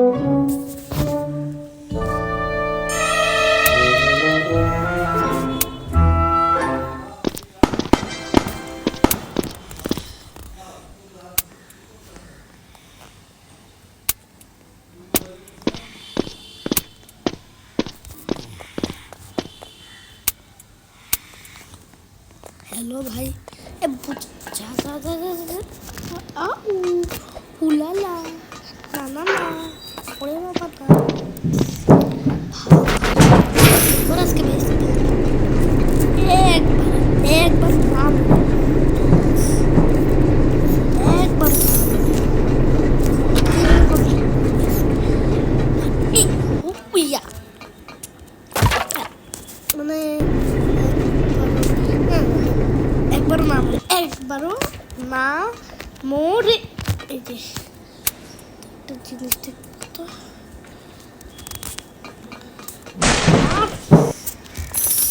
Hello भाई ए जा जा जा जा जा आ उलाला ना ना ना ओरे ना पता बरस के भेज एक बार नाम एक बार उया मैंने একবারও না মোরে এই যে একটা জিনিস দেখতো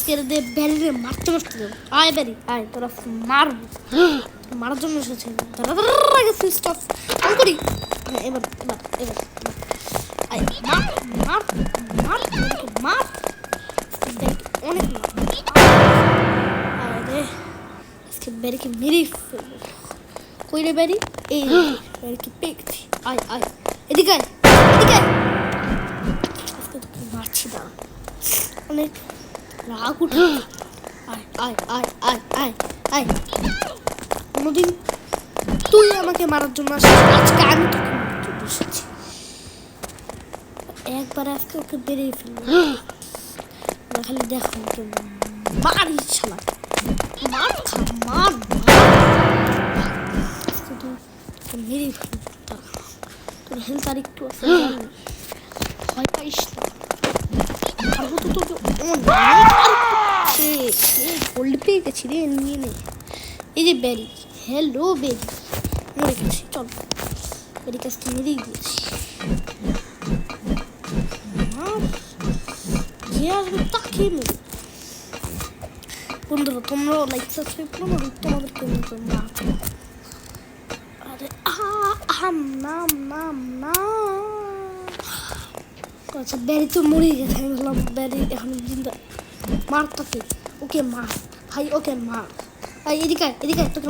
কেড়ে দে ব্যারিরে মারতে আয় ব্যারি আয় তোরা মারবো মারার জন্য এসেছে তোরা আগে সুইচ অফ অন করি এবার আয় মার মার মার মার অনেক বেরিকে মেরে ফেলবো কই রে বেরি এই বেরিকে পেয়েছি আয় আয় এদিকে আজকে তোকে মারছি না অনেক রাগ উঠে আয় আয় আয় আয় আয় আয় কোনোদিন তুই আমাকে মারার জন্য আসিস আজকে আমি তোকে মারার জন্য এসেছি একবার আজকে ওকে বেরিয়ে ফেলবো খালি দেখো ওকে মার ইচ্ছা লাগে মার খা মার মেরে তোর হেলথ আর একটু আছে ভয় পাইস না পারবো তো তোকে গোল্ড পেয়ে গেছি রে নিয়ে নে এই যে বেরি হ্যালো বেরি মরে গেছি চল বেরি কাছকে মেরেই দিয়েছি যে আসবে তাকে মেরে বন্ধুরা তোমরাও লাইক সাবস্ক্রাইব করো না তোমাদেরকে না আরে নাম আচ্ছা ব্যারি তো মরেই গেছে আমি বললাম ব্যারি এখন জিন্দা মার তোকে ওকে মার ভাই ওকে মার ভাই এদিকে তোকে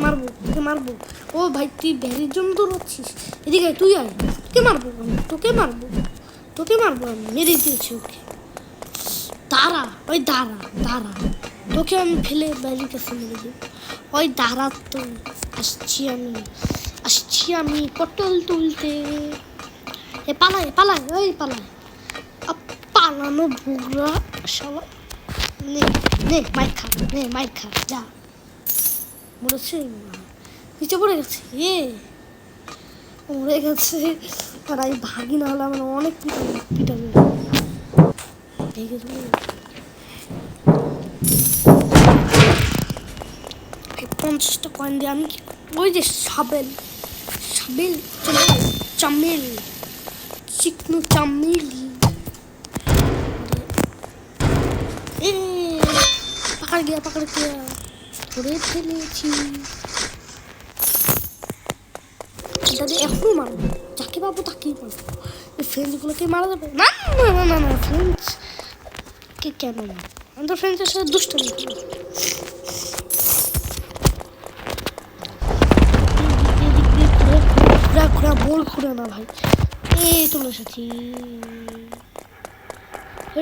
মারবো ও ভাই তুই ব্যারির জন্য তো রচ্ছিস এদিকে তুই আয় তোকে মারবো আমি মেরে দিয়েছি ওকে দাঁড়া তোকে আমি ফেলে ব্যারির কাছে মেরে দিই ওই দাঁড়া তো আসছি আমি পটল তুলতে এ পালায় পালানো বুগরা শালা নে মাইক খা যা মরেছে নিচে পড়ে গেছে মরে গেছে আর আমি ভাগি না হলে আমার অনেক পিটাবে ভেঙে দেবো 50টা কয়েন দিয়ে আমি ওই যে সাবেল চামেল চিকনো চামেলি পাকড় গিয়া ধরে ফেলেছি দাদি এখনো মারবো যাকে পাবো তাকেই মারবো এই ফ্রেন্ডসগুলোকে মারা যাবে না ফ্রেন্ডস কে কেন মারবো আমি তো ফ্রেন্ডসের সাথে দুষ্টামি করি ঘুরে না ভাই এই চলে এসেছি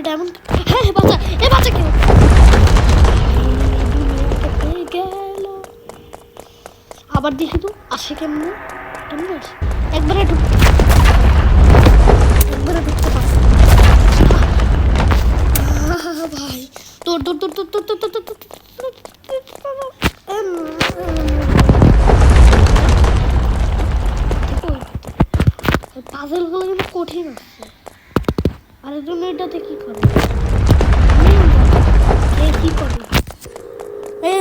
ডায়মন্ড বাচ্চা গেল আবার দেখি তো আসে কেমনে আসে একবারে ঢুকতে পারছি ভাই তোর পাজলগুলো কিন্তু কঠিন আছে আর এর জন্য এটাতে কি করে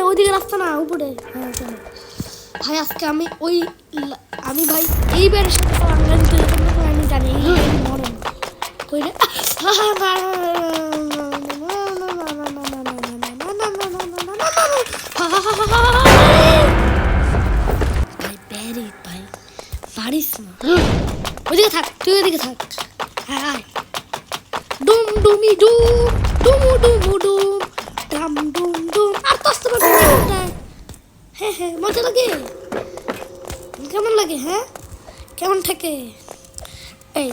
ওইদিকে রাস্তা না উপরে হ্যাঁ চলো ভাই আজকে আমি ভাই এই বেড়ের সাথে আমি জানি মরণ কই রে ভাই পারিস না ওইদিকে থাক তুই ওইদিকে থাক হ্যাঁ ডুম ডুমি ডুম ডুমু ডুমু ডুম ডাম ডুম ডুম আর তো আসতে পারবে না। হ্যাঁ হ্যাঁ মজা লাগে, কেমন লাগে? হ্যাঁ কেমন থাকে? এই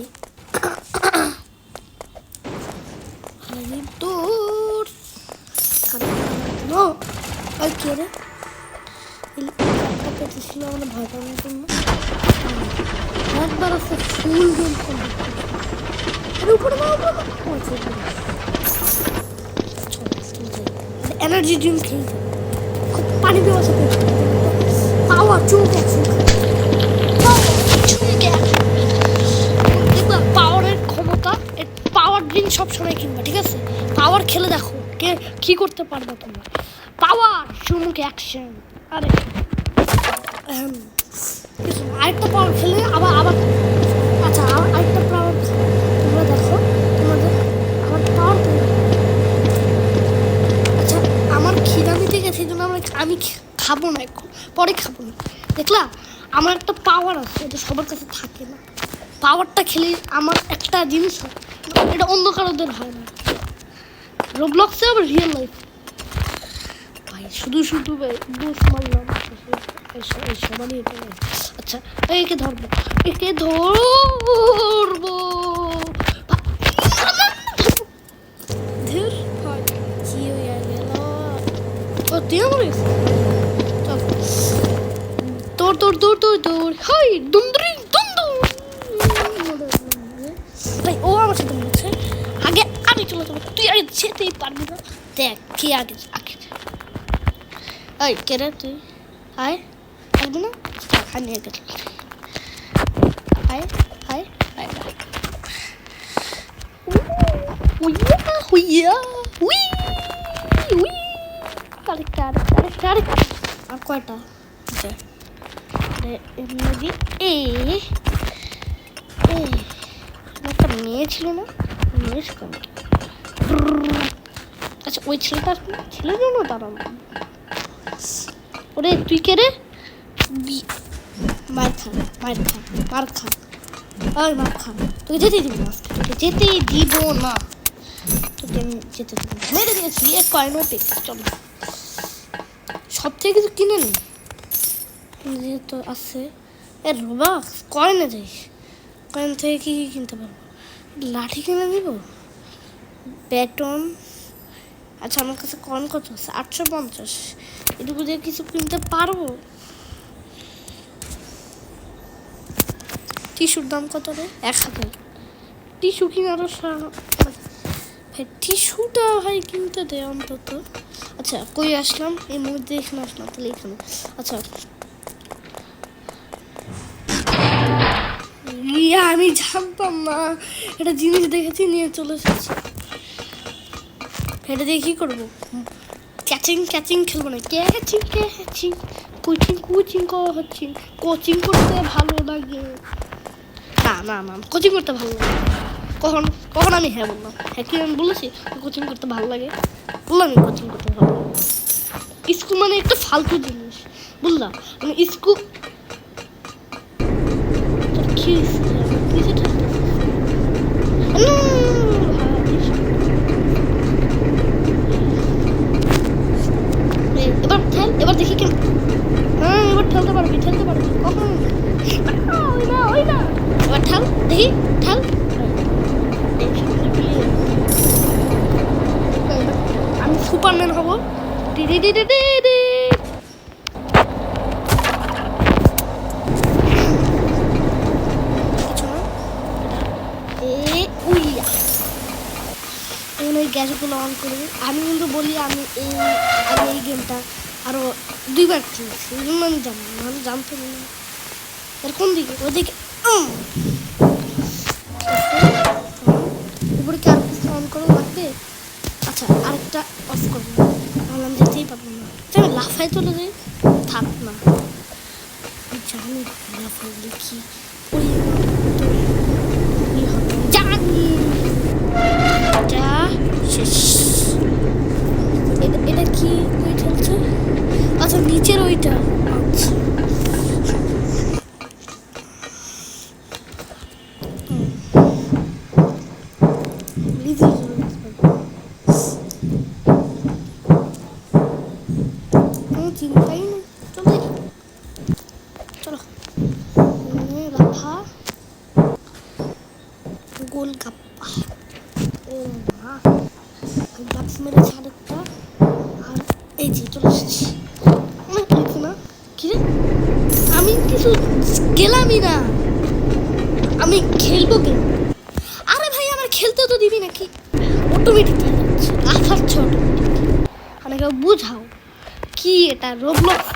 তোর নো ওই কে রে পেতেছিল আমার ভয় পাওয়ার জন্য একবার আছে ফুল গেম উপরে এনার্জি ড্রিঙ্ক খেলতে খুব পানি দেওয়া সাথে পাওয়ার চোখ দেখবা পাওয়ারের ক্ষমতা, পাওয়ার ড্রিঙ্ক সবসময় কিনবা, ঠিক আছে? পাওয়ার খেলে দেখো কে কি করতে পারবে তোমরা। পাওয়ার চুমুক অ্যাকশন। আরে আরেকটা পাওয়ার খেলে আবার আবার আচ্ছা আরেকটা পাওয়ার তোমরা দেখো তোমাদের আমার পাওয়ার। আচ্ছা আমার খিদা মিটে গেছে এই জন্য আমি খাবো না, এখন পরে খাবো না। দেখলা আমার একটা পাওয়ার আছে, এটা সবার কাছে থাকে না। পাওয়ারটা খেলে আমার একটা জিনিস হয়, এটা অন্য কারোদের হয় না। রোবলক্সে আবার রিয়েল লাইফ ভাই শুধু শুধু বুস মারলাম সবারই এটা। আচ্ছা একে ধরবো, একে ধরবো কি হয়ে গেল তোর তোর তোর তোর তোর হাই দুমদুরি দুমদুম ভাই ও আমার সাথে বলছে আগে আমি চলে যাবো, তুই আগে যেতেই পারবি না। দেখ কে আগে আগে এই কে রে তুই? আয় আসবি না? আমি আগে আয় আয় আয় হুইয়া হুইয়া হুই হুই আরেকটা আরেকটা আরেকটা আরেকটা আর কয়টা এমনি এ একটা মেয়ে ছিল না, মেয়ে আচ্ছা ওই ছেলেটার ছেলের জন্য দাঁড়ানো। ওরে তুই কে রে? মার খা মার খা মার খা ওই মার খা, তোকে যেতেই দিব না, তোকে যেতেই দিব না, তোকে আমি যেতে দিব না। মেরে দিয়েছি এক কয়েন ওপে। চলো সব থেকে কিছু কিনে নি যেহেতু আছে এর রোবাক্স কয়েনে যাইস, কয়েন থেকে কী কী কিনতে পারবো? লাঠি কিনে দিব, ব্যাটন। আচ্ছা আমার কাছে কয়েন কত আছে? 850। এটুকু দিয়ে কিছু কিনতে পারবো? টিস্যুর দাম কত রে? 1000। টিস্যু কিনে আরো ভাই টিস্যুটা ভাই কিনতে দে অন্তত। আচ্ছা কই আসলাম? এই মধ্যে এখানে আসলাম, তাহলে এখানে। আচ্ছা আমি জানতাম না, এটা জিনিস দেখেছি নিয়ে চলে এসেছি। এটা দিয়ে কী করবো? ক্যাচিং ক্যাচিং খেলবো না, ক্যাচিং ক্যাচিং কোচিং কোচিং করা হচ্ছে, কোচিং করতে ভালো লাগে না। না না কোচিং করতে ভালো লাগে কখন কখন আমি হ্যাঁ বললাম? হ্যাঁ কি আমি বলেছি কোচিং করতে ভালো লাগে? বললাম আমি কোচিং করতে ভালো লাগে। স্কুল মানে একটা ফালতু জিনিস বুঝলাম। মানে স্কুল কি এবার ঠেল, এবার দেখি কেন। হ্যাঁ এবার ঠেলতে পারবি কখন? ওই না ওই না, এবার ঠেল দেখি ঠেল। আমি সুপারম্যান হব। দিদি দিদি দিদি গ্যাসগুলো অন করবি। আমি কিন্তু বলি আমি এই গেমটা আরও 2বার খেলেছি, এই জন্য আমি জানি না, আমি জানতে না। এর কোন দিকে? ওদিকে উপরে কি আর কিছু অন করে লাগবে? আচ্ছা আরেকটা অফ করবো, তাহলে আমি যেতেই পারবো না। আমি লাফাই চলে যাই, থাক না জানি লাফাই লিখি জানি যা শেষ। এটা কি ওই ঠেলছে? আচ্ছা নিচের ওইটা। আচ্ছা ইজি কোনো চিন্তাই নেই চলে চলো লাফা গোলগাপ্পা ও মা গাছ মেরেছে আরেকটা আর এই যে চলে এসেছি না কিরে আমি কিছু গেলামই না আমি খেলবো কে আরে ভাই আমার খেলতে তো দিবি নাকি অটোমেটিকলি যাচ্ছে লাফাচ্ছে অটোমেটিক মানে কেউ বুঝাও কি এটা রোবলক্স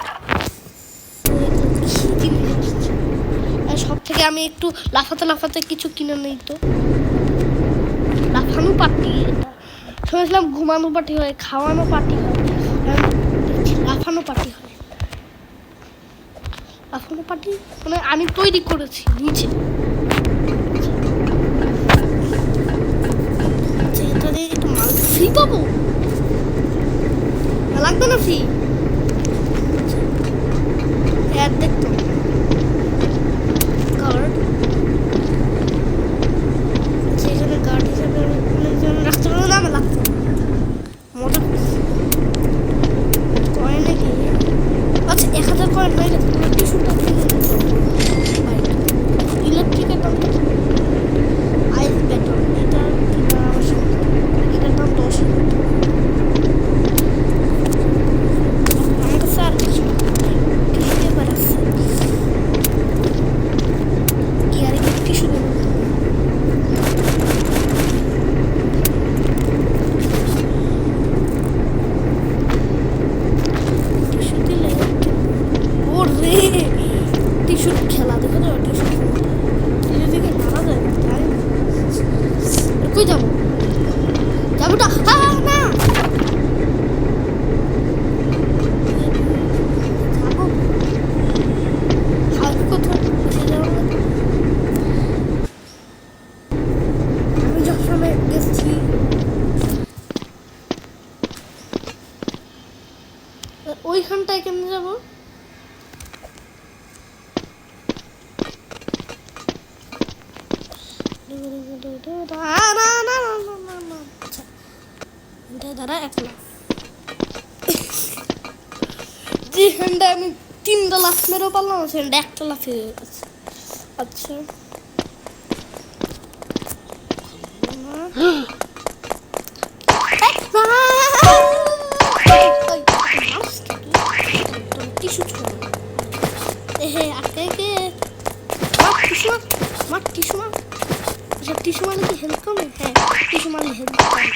সব থেকে আমি একটু লাফাতে লাফাতে কিছু কিনে নেই তো লাফানো পার্টি এটা শুনেছিলাম ঘুমানো পার্টি হয় খাওয়ানো পার্টি হয় লাফানো পার্টি হয় লাফানো পার্টি মানে আমি তৈরি করেছি নিচে একটু মাল ফ্রি পাবো লাগবে না ফ্রি দেখতো গার্ড সেখানে গার্ড হিসাবে রাখতে পারবো না আমার লাগতো মজা কয়েনে গিয়ে আচ্ছা 1000 কয়েন হয়ে গেছে তোমার টিস্যুটা ইলেকট্রিকের দাম আইস ব্যাটন এটা এটার দাম 10 আমার কাছে আর কিছু পেপার আছে কি আর একটা টিস্যু দেবো টিস্যু দিলে ওরে টিস্যুর খেলা দেখো তো টিস্যু দিকে মারা যায় তাই কই যাবো যাবোটা না যাবো কোথায় যাবো আমি যখন গেছি ওইখানটায় কেমনে যাবো দাঁড়া একলা যেখানটা আমি 3টা লাফ মেরেও পারলাম সেখানটা একটা লাফে হয়ে গেছে আচ্ছা টিস্যু আটকে কে টিস্যু টিস্যু মারলে কি হেল্প করবে হ্যাঁ টিস্যু মারলে হেল্প করবে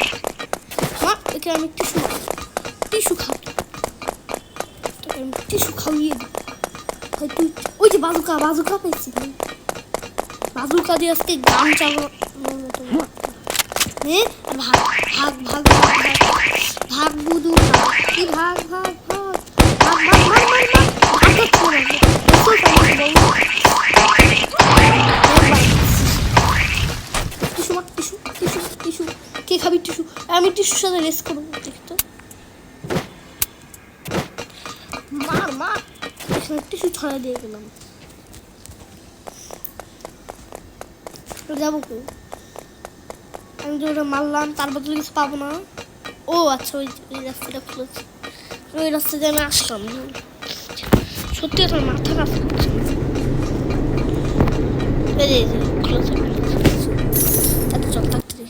মা একে আমি টিস্যু তোকে আমি টিস্যু খাইয়ে দিই তুই ওই যে বাজুকা পেয়েছি ভাই বাজুকা দিয়ে আজকে গান চালানোর মতো ভাগ ভাগ ভাগ ভাগ বুদু কি ভাগ ভাগ ভাগ টিস্যু কে খাবি টিস্যু আমি টিস্যুর সাথে রেস করবো দেখতো মার এখানে টিস্যু ছড়া দিয়ে গেলাম যাবো কেউ আমি যে ওটা মারলাম তার বদলে কিছু পাবো না ও আচ্ছা ওই রাস্তাটা খুলেছে ওই রাস্তা দিয়ে আমি আসলাম সত্যি আমার মাথা কাজ করছে খুলেছে এত চল থাকতে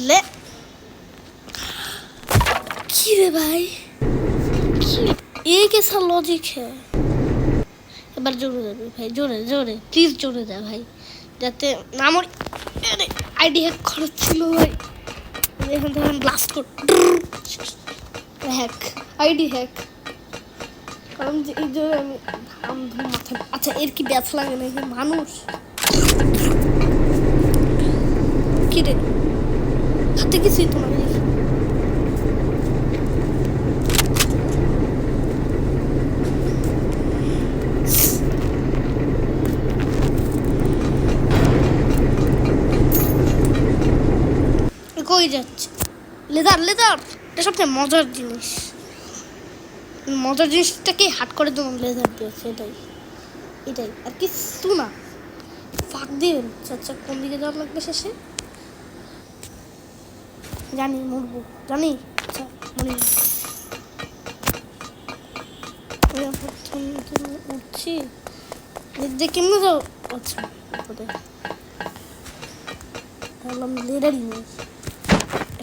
ले কি ভাই ये कैसा लॉजिक है এবার জোরে যাবে ভাই জোরে প্লিজ জোরে যা ভাই যাতে না আমার আইডি হ্যাক খরচ ছিল ভাই এখান থেকে ব্লাস্ট কর হ্যাক আইডি হ্যাক কারণ এই যে আমি মাথা আচ্ছা এর কি ব্যথা লাগে না যে মানুষ কি রে হাতে কিছুই তো না কই যাচ্ছে লেদার এটা সবচেয়ে মজার জিনিসটাকে হাট করে দেবো লেদার দিয়েছে এটাই এটাই আর কিছু না। ফাঁক দিয়ে বেরোচ্ছে। আচ্ছা কোন দিকে যাওয়ার লাগবে শেষে? জানি মরবো, জানি। আচ্ছা মরি না। প্রথম উঠছি, দেখতে কেমনে যাও? আচ্ছা উপরে বললাম লেডারি নেই,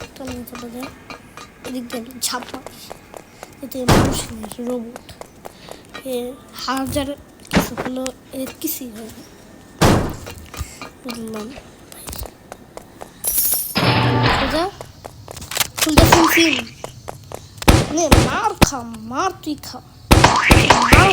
একটা নিয়ে চলে যায়। এদিক দিয়ে ঝাঁপ মারি, এতে মানুষ নেই, রোবট। এর হাজার কিছু হলো, এর কিছুই হয় না। বুঝলাম খোঁজা খুলতে সিম নে, মার খা, মার তুই খা, মার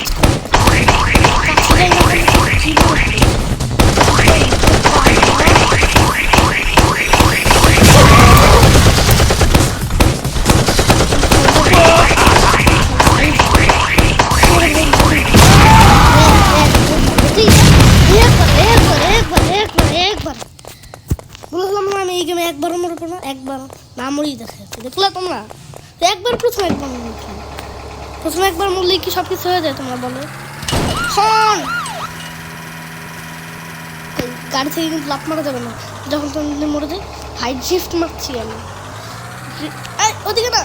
বলেছিলাম না আমি এই গেমে একবারও মরবো না, একবার না মরেই দেখা যাচ্ছে। দেখলে তোমরা একবার প্রথম একবার মরলাম, প্রথমে একবার মরলে কি সব কিছু হয়ে যায় তোমরা বলো? গাড়ি থেকে কিন্তু লাফ মারা যাবে না যখন তুমি মরে যায়। হাইট শিফট মারছি আমি, ওদিকে না,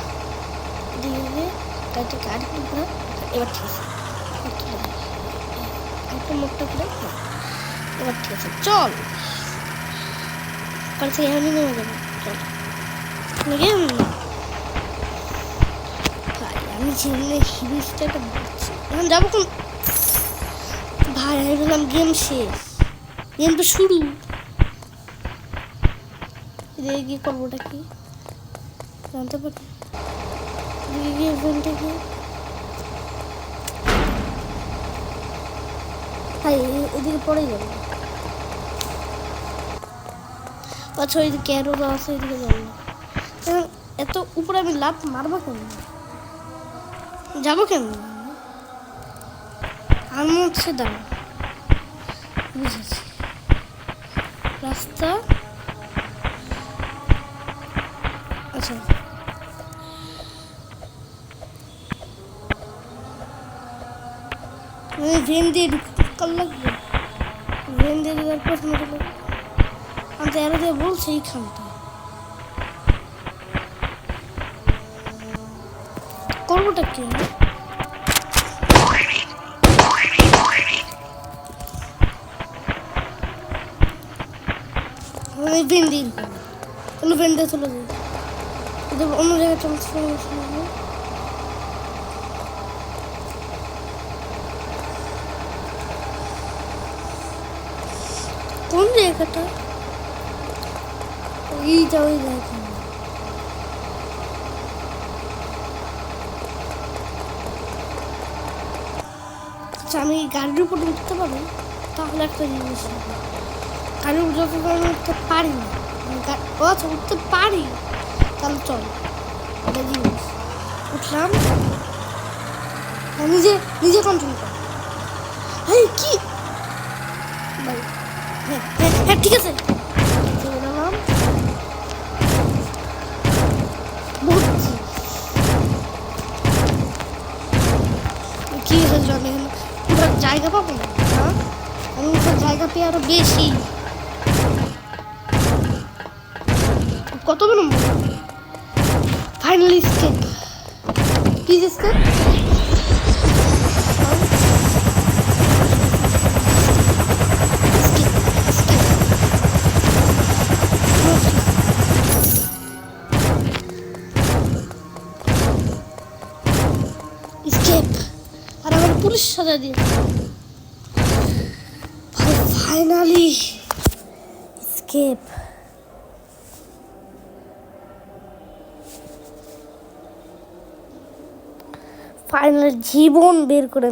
দিয়ে গাড়িটাকে আরেকটু ঘোরা। এবার ঠিক আছে, আরেকটু মুখটা ঘুরে, এবার ঠিক আছে চল। গাড়ি থেকে এমনি নেমে যাবো, চল। ভাই আমি যেমনি হিরোসটাকে বলছি এখন যাবো কোন? ভাই আমি বললাম গেম শেষ, গেম তো শুরু। গিয়ে করবোটা কি জানতে পারি? গিয়ে ইভেন্টে গিয়ে ভাই এদিকে পড়ে যাবে। আচ্ছা ওই ক্যারো আছে, এদিকে যাবো। এত উপরে আমি লাভ মারবো কেন, যাবো কেন? আমি হচ্ছে দাঁড়া, বুঝেছি রাস্তা। আচ্ছা ভেন দিয়ে ঢুকার লাগবে, ভেন দিয়ে দেওয়ার পর আমি তো এর দিয়ে বলছি এইখানটা করবোটা কি? ভেন দিয়ে চলো, ভেন দিয়ে চলে যাই, অন্য জায়গায় ট্রান্সফরমেশন। কোন জায়গাটা? ওইটা ওই জায়গা। আচ্ছা আমি গাড়ির উপর উঠতে পারবো, তাহলে একটা জিনিস গাড়ির উপর যত আমি উঠতে পারি না। আচ্ছা উঠতে পারি, তাহলে চল একটা জিনিস উঠলাম, নিজে নিজে কন্ট্রোল কর। হ্যাঁ কি ভাই, হ্যাঁ হ্যাঁ হ্যাঁ ঠিক আছে চলে গেলাম। বুঝছি কি হয়েছে, জানি পুরো জায়গা পাবো না। হ্যাঁ আমি উঠার জায়গা পেয়ে আরো বেশি। কত নম্বর? Finally escape, please escape. Escape আর আমার পুলিশ সাজা দিয়ে ফাইনালি স্কেপ। ফাইনাল জীবন বের করে